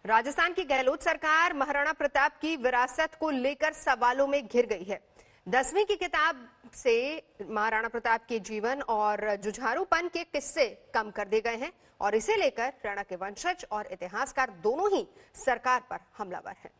राजस्थान की गहलोत सरकार महाराणा प्रताप की विरासत को लेकर सवालों में घिर गई है। 10वीं की किताब से महाराणा प्रताप के जीवन और जुझारूपन के किस्से कम कर दिए गए हैं और इसे लेकर राणा के वंशज और इतिहासकार दोनों ही सरकार पर हमलावर हैं।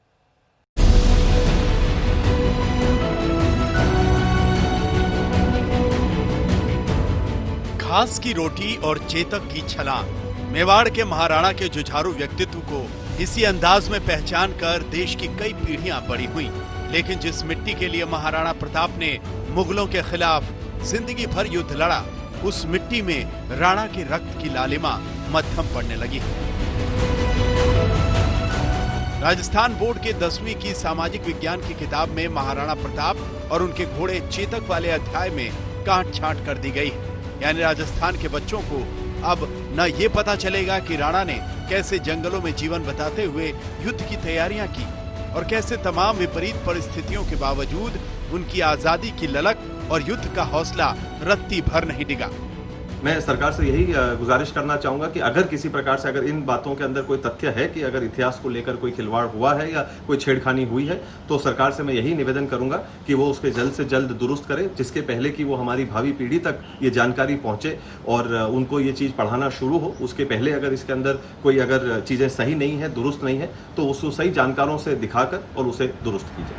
घास की रोटी और चेतक की छलांग, मेवाड़ के महाराणा के जुझारू व्यक्तित्व को इसी अंदाज में पहचान कर देश की कई पीढ़ियां बड़ी हुई। लेकिन जिस मिट्टी के लिए महाराणा प्रताप ने मुगलों के खिलाफ जिंदगी भर युद्ध लड़ा, उस मिट्टी में राणा के रक्त की लालिमा मध्यम पड़ने लगी। राजस्थान बोर्ड के 10वीं की सामाजिक विज्ञान की किताब में महाराणा प्रताप और उनके घोड़े चेतक वाले अध्याय में काट छांट कर दी गई है। यानी राजस्थान के बच्चों को अब न ये पता चलेगा कि राणा ने कैसे जंगलों में जीवन बिताते हुए युद्ध की तैयारियां की और कैसे तमाम विपरीत परिस्थितियों के बावजूद उनकी आजादी की ललक और युद्ध का हौसला रत्ती भर नहीं डिगा। मैं सरकार से यही गुजारिश करना चाहूंगा कि अगर किसी प्रकार से अगर इन बातों के अंदर कोई तथ्य है कि अगर इतिहास को लेकर कोई खिलवाड़ हुआ है या कोई छेड़खानी हुई है, तो सरकार से मैं यही निवेदन करूंगा कि वो उसके जल्द से जल्द दुरुस्त करे, जिसके पहले कि वो हमारी भावी पीढ़ी तक ये जानकारी पहुंचे और उनको ये चीज़ पढ़ाना शुरू हो। उसके पहले अगर इसके अंदर कोई अगर चीज़ें सही नहीं है, दुरुस्त नहीं है, तो उसको सही जानकारों से दिखाकर और उसे दुरुस्त कीजिए।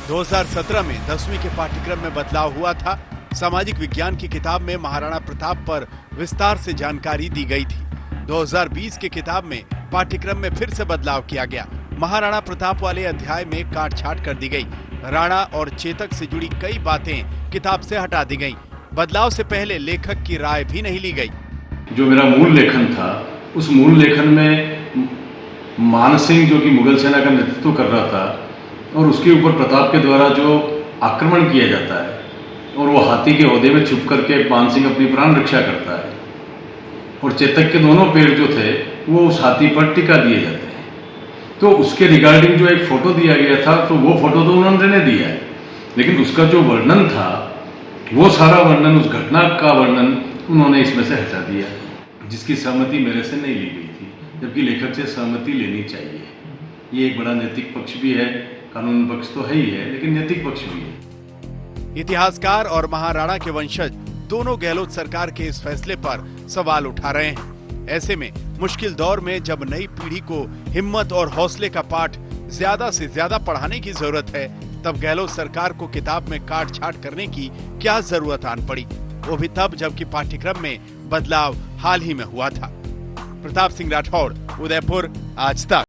2017 में 10वीं के पाठ्यक्रम में बदलाव हुआ था। सामाजिक विज्ञान की किताब में महाराणा प्रताप पर विस्तार से जानकारी दी गई थी। 2020 की किताब में पाठ्यक्रम में फिर से बदलाव किया गया। महाराणा प्रताप वाले अध्याय में काट छाट कर दी गई। राणा और चेतक से जुड़ी कई बातें किताब से हटा दी गईं। बदलाव से पहले लेखक की राय भी नहीं ली गई। जो मेरा मूल लेखन था, उस मूल लेखन में मान सिंह जो कि मुगल सेना का नेतृत्व कर रहा था और उसके ऊपर प्रताप के द्वारा जो आक्रमण किया जाता है और वो हाथी के ओहदे में छुप करके मान सिंह अपनी प्राण रक्षा करता है और चेतक के दोनों पैर जो थे वो उस हाथी पर टिका दिए जाते हैं, तो उसके रिगार्डिंग जो एक फोटो दिया गया था, तो वो फोटो तो उन्होंने दिया है, लेकिन उसका जो वर्णन था वो सारा वर्णन, उस घटना का वर्णन उन्होंने इसमें से हटा दिया, जिसकी सहमति मेरे से नहीं ली गई थी, जबकि लेखक से सहमति लेनी चाहिए। ये एक बड़ा नैतिक पक्ष भी है, कानून पक्ष तो है ही है, लेकिन नैतिक पक्ष भी है। इतिहासकार और महाराणा के वंशज दोनों गहलोत सरकार के इस फैसले पर सवाल उठा रहे हैं। ऐसे में मुश्किल दौर में जब नई पीढ़ी को हिम्मत और हौसले का पाठ ज्यादा से ज्यादा पढ़ाने की जरूरत है, तब गहलोत सरकार को किताब में काट छाट करने की क्या जरूरत आन पड़ी, वो भी तब जबकि पाठ्यक्रम में बदलाव हाल ही में हुआ था। प्रताप सिंह राठौड़, उदयपुर, आज तक।